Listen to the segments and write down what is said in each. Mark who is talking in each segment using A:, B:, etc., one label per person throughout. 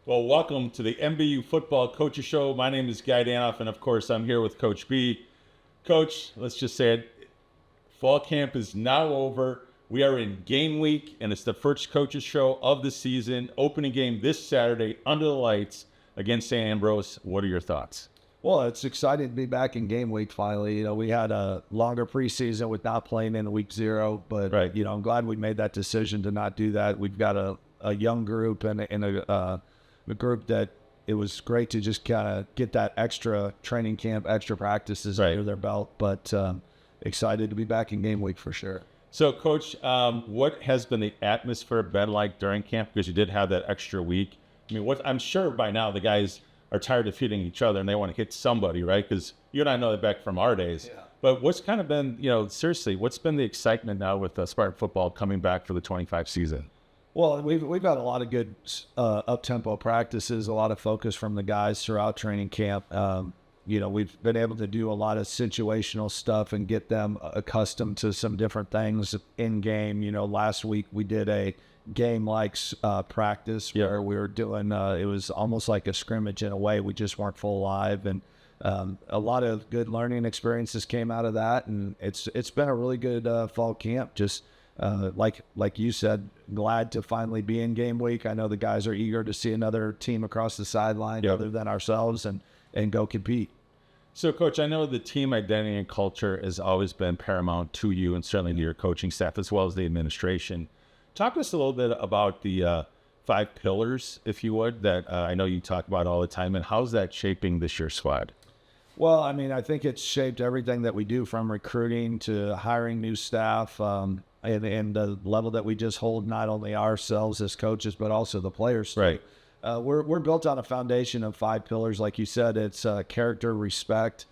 A: Well, welcome to the MBU Football Coaches Show. My name is Guy Danoff, and of course, I'm here with Coach B. Coach, let's just say it, fall camp is now over. We are in game week, and it's the first Coaches Show of the season. Opening game this Saturday under the lights against St. Ambrose. What are your thoughts?
B: Well, it's exciting to be back in game week finally. We had a longer preseason with not playing in week 0, but
A: Right.
B: I'm glad we made that decision to not do that. We've got a young group and a group that it was great to just kind of get that extra training camp, extra practices
A: Right.
B: under their belt. But excited to be back in game week for sure.
A: So, Coach, what has been the atmosphere been like during camp? Because you did have that extra week. I mean, I'm sure by now the guys are tired of hitting each other and they want to hit somebody, right? Because you and I know that back from our days.
B: Yeah.
A: But what's kind of been, seriously, what's been the excitement now with Spartan football coming back for the 25 season?
B: Well, we've had a lot of good up-tempo practices, a lot of focus from the guys throughout training camp. We've been able to do a lot of situational stuff and get them accustomed to some different things in game. Last week we did a game-like practice where we were doing, it was almost like a scrimmage in a way. We just weren't full live, and a lot of good learning experiences came out of that. And it's been a really good fall camp. Just like you said, glad to finally be in game week. I know the guys are eager to see another team across the sideline other than ourselves and go compete.
A: So, Coach, I know the team identity and culture has always been paramount to you and certainly to your coaching staff as well as the administration. Talk to us a little bit about the 5 pillars, if you would, that I know you talk about all the time, and how's that shaping this year's squad?
B: Well, I mean, I think it's shaped everything that we do, from recruiting to hiring new staff, and the level that we just hold not only ourselves as coaches, but also the players.
A: Right.
B: We're built on a foundation of 5 pillars. Like you said, it's character, respect,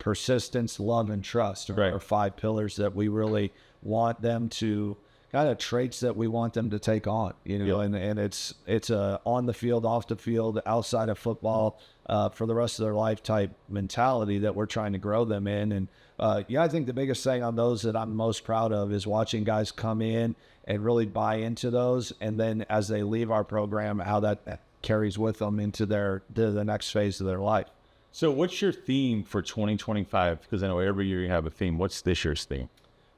B: persistence, love, and trust are 5 pillars that we really want them to, kind of traits that we want them to take on, and it's on the field, off the field, outside of football, for the rest of their life type mentality that we're trying to grow them in. And I think the biggest thing on those that I'm most proud of is watching guys come in and really buy into those, and then as they leave our program, how that carries with them into the next phase of their life.
A: So what's your theme for 2025? Because I know every year you have a theme. What's this year's theme?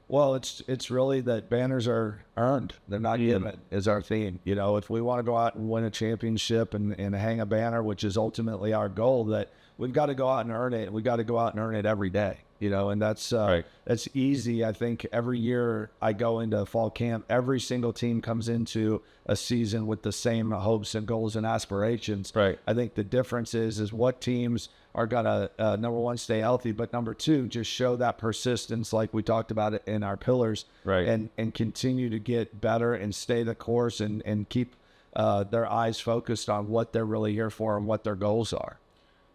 B: Well, it's really that banners are earned. They're not given, is our theme. If we want to go out and win a championship and hang a banner, which is ultimately our goal, that we've got to go out and earn it. We've got to go out and earn it every day, and that's easy. I think every year I go into fall camp, every single team comes into a season with the same hopes and goals and aspirations.
A: Right.
B: I think the difference is what teams are going to, number one, stay healthy, but number two, just show that persistence like we talked about it in our pillars, and continue to get better and stay the course and keep their eyes focused on what they're really here for and what their goals are.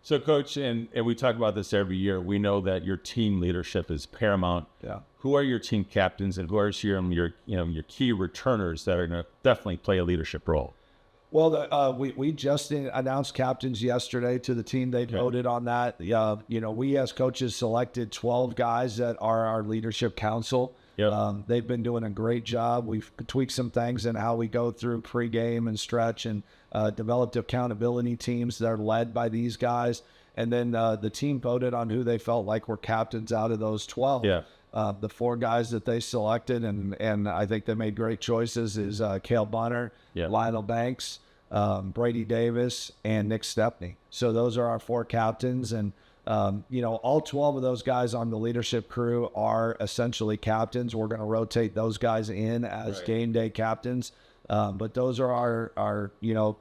A: So, Coach, and we talk about this every year, we know that your team leadership is paramount.
B: Yeah.
A: Who are your team captains, and who are your key returners that are going to definitely play a leadership role?
B: Well, we just announced captains yesterday to the team. They voted on that. We as coaches selected 12 guys that are our leadership council.
A: Yep.
B: They've been doing a great job. We've tweaked some things in how we go through pregame and stretch, and developed accountability teams that are led by these guys. And then the team voted on who they felt like were captains out of those 12.
A: Yeah.
B: The 4 guys that they selected, and I think they made great choices, is Cale Bunner, Lionel Banks, Brady Davis, and Nick Stepney. So those are our 4 captains, and all 12 of those guys on the leadership crew are essentially captains. We're going to rotate those guys in as game day captains, but those are our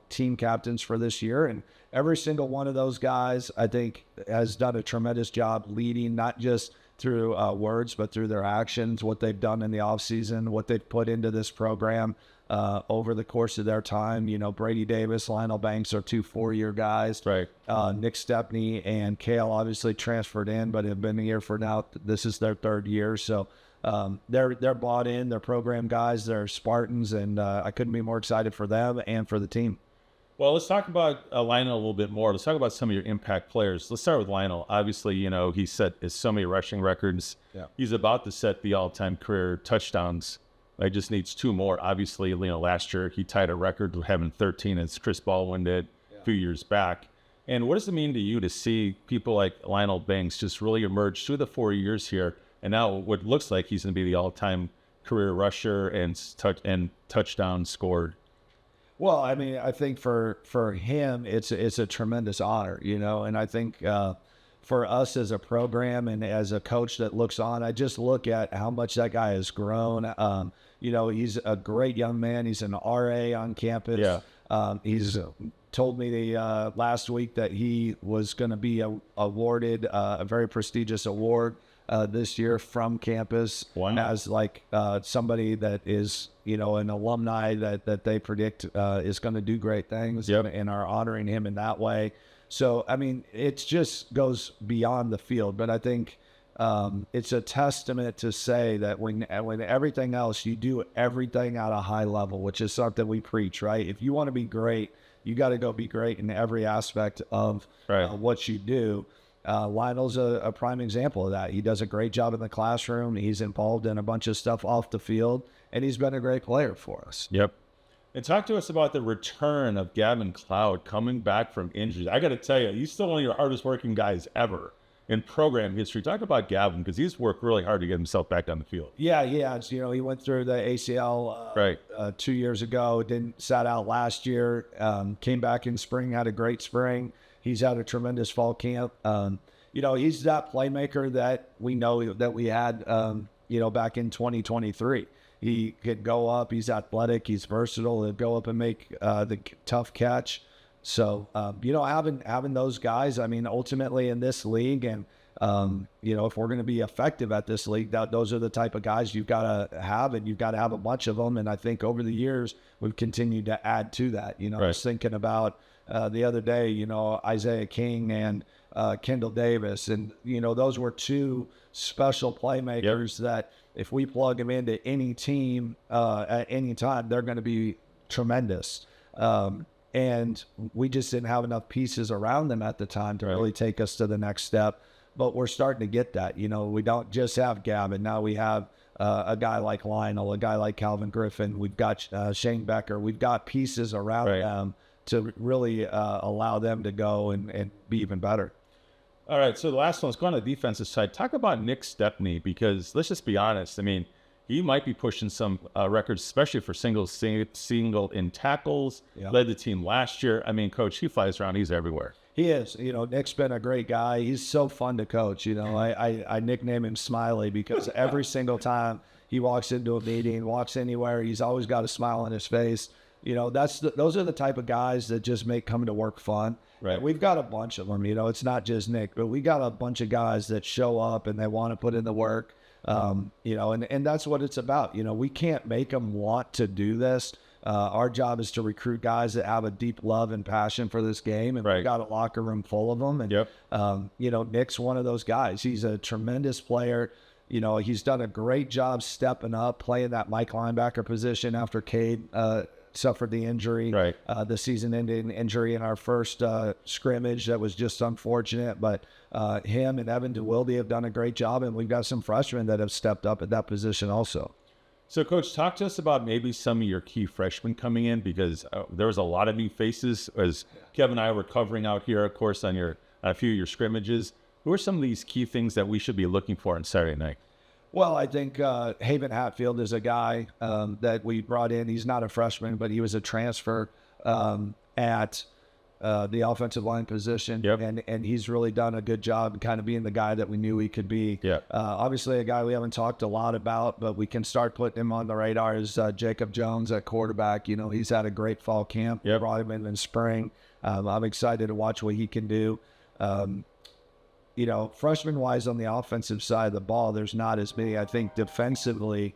B: team captains for this year. And every single one of those guys, I think, has done a tremendous job leading, not just through words, but through their actions, what they've done in the offseason, what they've put into this program over the course of their time. Brady Davis, Lionel Banks are 2 4-year guys.
A: Right.
B: Nick Stepney and Cale obviously transferred in, but have been here for now. This is their 3rd year. So they're bought in, they're program guys, they're Spartans, and I couldn't be more excited for them and for the team.
A: Well, let's talk about Lionel a little bit more. Let's talk about some of your impact players. Let's start with Lionel. Obviously, he set so many rushing records.
B: Yeah.
A: He's about to set the all-time career touchdowns He just needs 2 more. Obviously, last year he tied a record with having 13 as Chris Baldwin did a few years back. And what does it mean to you to see people like Lionel Banks just really emerge through the 4 years here, and now what looks like he's going to be the all-time career rusher and touchdown scored?
B: Well, I mean, I think for him, it's a tremendous honor, and I think for us as a program and as a coach that looks on, I just look at how much that guy has grown. He's a great young man. He's an RA on campus.
A: Yeah.
B: He's told me last week that he was going to be awarded a very prestigious award this year from campus.
A: Wow.
B: As somebody that is, an alumni that they predict is going to do great things.
A: Yep.
B: And are honoring him in that way. So, I mean, it just goes beyond the field, but I think it's a testament to say that when everything else, you do everything at a high level, which is something we preach, right? If you want to be great, you got to go be great in every aspect of what you do. Lionel's a prime example of that. He does a great job in the classroom. He's involved in a bunch of stuff off the field, and he's been a great player for us.
A: Yep. And talk to us about the return of Gavin Cloud coming back from injuries. I got to tell you, he's still one of your hardest working guys ever in program history. Talk about Gavin, because he's worked really hard to get himself back on the field.
B: Yeah. It's, he went through the ACL 2 years ago, sat out last year, came back in spring, had a great spring. He's had a tremendous fall camp. He's that playmaker that we know that we had, back in 2023. He could go up. He's athletic. He's versatile. He'll go up and make the tough catch. So, having those guys, I mean, ultimately in this league, and, if we're going to be effective at this league, those are the type of guys you've got to have, and you've got to have a bunch of them. And I think over the years, we've continued to add to that. I was thinking about the other day, Isaiah King and Kendall Davis. And, those were 2 special playmakers that if we plug them into any team at any time, they're going to be tremendous. And we just didn't have enough pieces around them at the time to really take us to the next step. But we're starting to get that. We don't just have Gavin. Now we have a guy like Lionel, a guy like Calvin Griffin. We've got Shane Becker. We've got pieces around them to really allow them to go and be even better.
A: All right, so the last one, let's go on the defensive side. Talk about Nick Stepney, because let's just be honest. I mean, he might be pushing some records, especially for single in tackles. Yeah. Led the team last year. I mean, Coach, he flies around. He's everywhere.
B: He is. Nick's been a great guy. He's so fun to coach. I nickname him Smiley because every single time he walks into a meeting, walks anywhere, he's always got a smile on his face. Those are the type of guys that just make coming to work fun. Right. We've got a bunch of them. It's not just Nick, but we got a bunch of guys that show up and they want to put in the work. And that's what it's about. We can't make them want to do this. Our job is to recruit guys that have a deep love and passion for this game, and we've got a locker room full of them. And Nick's one of those guys. He's a tremendous player. He's done a great job stepping up, playing that Mike linebacker position after Cade suffered the injury, the season-ending injury in our first scrimmage. That was just unfortunate, but him and Evan DeWilde have done a great job, and we've got some freshmen that have stepped up at that position also.
A: So, Coach, talk to us about maybe some of your key freshmen coming in, because there was a lot of new faces as Kevin and I were covering out here, of course, on a few of your scrimmages. Who are some of these key things that we should be looking for on Saturday night?
B: Well, I think Haven Hatfield is a guy that we brought in. He's not a freshman, but he was a transfer at the offensive line position. Yep. And he's really done a good job kind of being the guy that we knew he could be. Yeah. Obviously, a guy we haven't talked a lot about, but we can start putting him on the radar is Jacob Jones at quarterback. He's had a great fall camp. Yep. We brought him in spring. I'm excited to watch what he can do. Freshman-wise on the offensive side of the ball, there's not as many. I think defensively,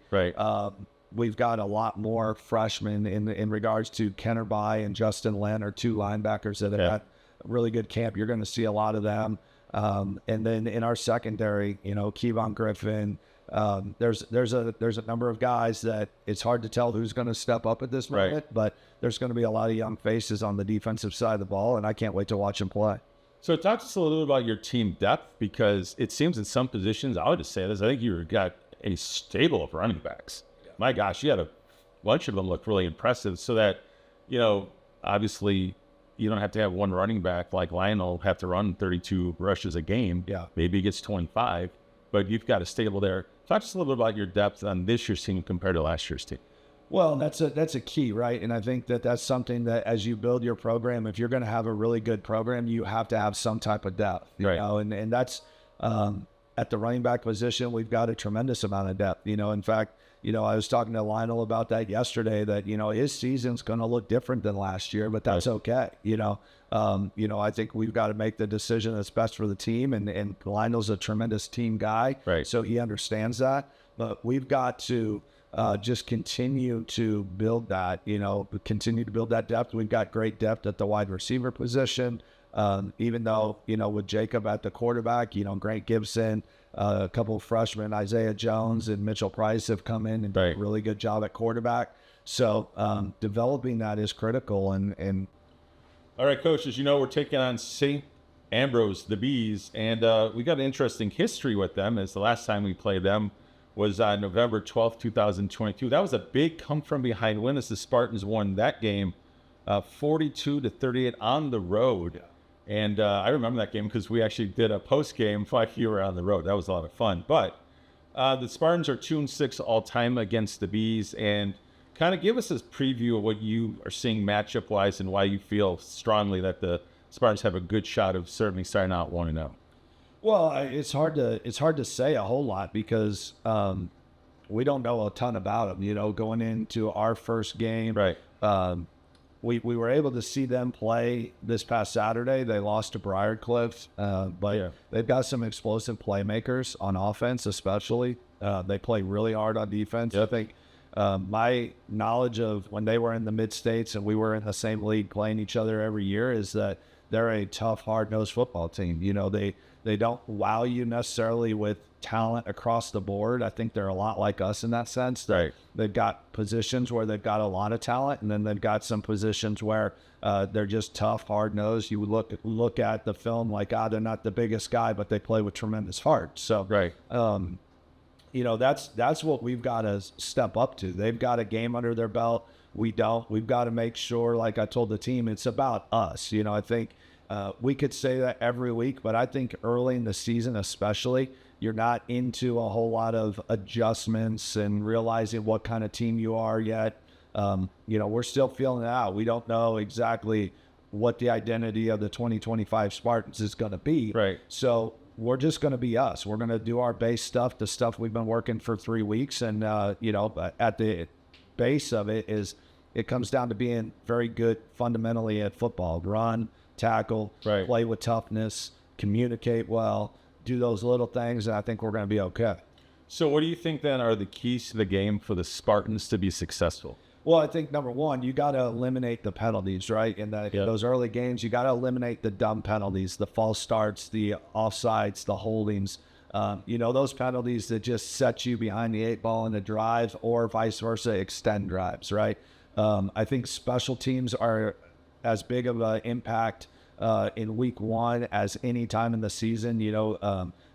B: we've got a lot more freshmen in regards to Kenner Bai and Justin Lynn are 2 linebackers that have had a really good camp. You're going to see a lot of them. And then in our secondary, Kevon Griffin, there's a number of guys that it's hard to tell who's going to step up at this moment, but there's going to be a lot of young faces on the defensive side of the ball, and I can't wait to watch them play.
A: So talk to us a little bit about your team depth, because it seems in some positions, I would just say this, I think you've got a stable of running backs. my gosh, you had a bunch of them look really impressive. So that, obviously you don't have to have one running back like Lionel have to run 32 rushes a game.
B: Yeah.
A: Maybe he gets 25, but you've got a stable there. Talk just a little bit about your depth on this year's team compared to last year's team.
B: Well, that's a key, right? And I think that's something that as you build your program, if you're going to have a really good program, you have to have some type of depth,
A: right.
B: And that's at the running back position, we've got a tremendous amount of depth. In fact, I was talking to Lionel about that yesterday, that, his season's going to look different than last year, but that's okay. I think we've got to make the decision that's best for the team, and Lionel's a tremendous team guy.
A: Right.
B: So he understands that, but we've got to just continue to build that, continue to build that depth. We've got great depth at the wide receiver position. Even though, with Jacob at the quarterback, Grant Gibson, a couple of freshmen, Isaiah Jones and Mitchell Price have come in and done a really good job at quarterback. So developing that is critical. And
A: all right, Coach, as you know, we're taking on St. Ambrose, the Bees, and we got an interesting history with them, as the last time we played them was on November 12th, 2022. That was a big come-from-behind win as the Spartans won that game 42-38 on the road. And I remember that game because we actually did a post-game fight here on the road. That was a lot of fun. But the Spartans are 2-6 all-time against the Bees. And kind of give us a preview of what you are seeing matchup-wise and why you feel strongly that the Spartans have a good shot of certainly starting out 1-0.
B: Well, it's hard to say a whole lot because we don't know a ton about them. Going into our first game,
A: right?
B: We were able to see them play this past Saturday. They lost to Briarcliff, but they've got some explosive playmakers on offense, especially. They play really hard on defense. I think my knowledge of when they were in the mid-states and we were in the same league playing each other every year is that they're a tough, hard-nosed football team. They don't wow you necessarily with talent across the board. I think they're a lot like us in that sense.
A: Right.
B: They've got positions where they've got a lot of talent, and then they've got some positions where they're just tough, hard-nosed. You would look at the film like, they're not the biggest guy, but they play with tremendous heart. So,
A: right.
B: That's what we've got to step up to. They've got a game under their belt. We don't. We've got to make sure, like I told the team, it's about us. I think we could say that every week, but I think early in the season especially, you're not into a whole lot of adjustments and realizing what kind of team you are yet. We're still feeling it out. We don't know exactly what the identity of the 2025 Spartans is going to be.
A: Right.
B: So we're just going to be us. We're going to do our base stuff, the stuff we've been working for 3 weeks. And, at the base of it comes down to being very good fundamentally at football. Run, tackle, play with toughness, communicate well, do those little things, and I think we're going to be okay.
A: So what do you think then are the keys to the game for the Spartans to be successful?
B: Well, I think number one, you got to eliminate the penalties, right? In those early games, you got to eliminate the dumb penalties, the false starts, the offsides, the holdings. Those penalties that just set you behind the 8 ball in the drive, or vice versa, extend drives, right? I think special teams are as big of an impact in week 1 as any time in the season.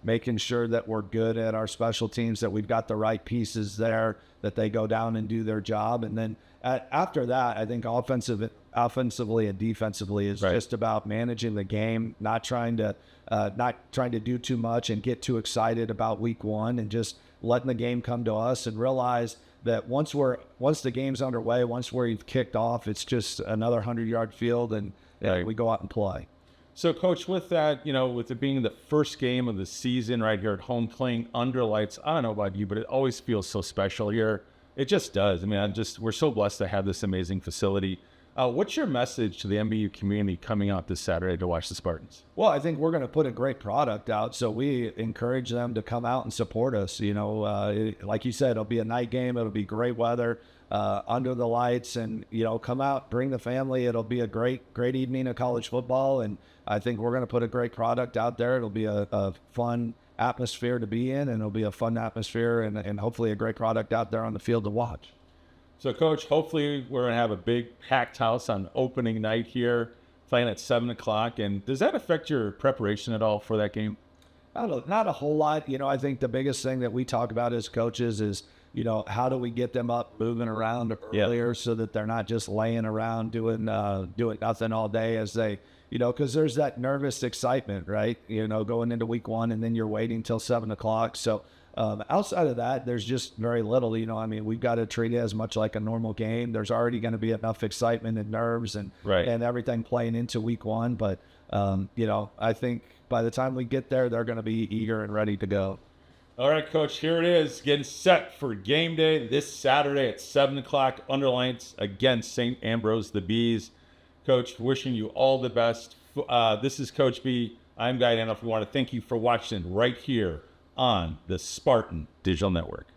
B: Making sure that we're good at our special teams, that we've got the right pieces there, that they go down and do their job. And then after that, I think offensively and defensively is just about managing the game, not trying to do too much and get too excited about week 1, and just letting the game come to us and realize that once the game's underway, once we've kicked off, it's just another 100-yard field, and we go out and play.
A: So, Coach, with that, with it being the first game of the season right here at home, playing under lights, I don't know about you, but it always feels so special here. It just does. I mean, we're so blessed to have this amazing facility. What's your message to the MBU community coming out this Saturday to watch the Spartans?
B: Well, I think we're going to put a great product out, so we encourage them to come out and support us. Like you said, it'll be a night game. It'll be great weather, under the lights, and come out, bring the family. It'll be a great evening of college football, and I think we're going to put a great product out there. It'll be a fun atmosphere to be in, and it'll be a fun atmosphere and hopefully a great product out there on the field to watch.
A: So, Coach, hopefully we're going to have a big packed house on opening night here, playing at 7 o'clock. And does that affect your preparation at all for that game?
B: Not a whole lot. I think the biggest thing that we talk about as coaches is how do we get them up, moving around earlier so that they're not just laying around doing nothing all day as they, because there's that nervous excitement, right? Going into week 1 and then you're waiting till 7:00. So outside of that, there's just very little, we've got to treat it as much like a normal game. There's already going to be enough excitement and nerves and everything playing into week 1. But, I think by the time we get there, they're going to be eager and ready to go.
A: All right, Coach, here it is, getting set for game day this Saturday at 7:00 Underlights against St. Ambrose the Bees. Coach, wishing you all the best. This is Coach B. I'm Guy Danoff. We want to thank you for watching right here on the Spartan Digital Network.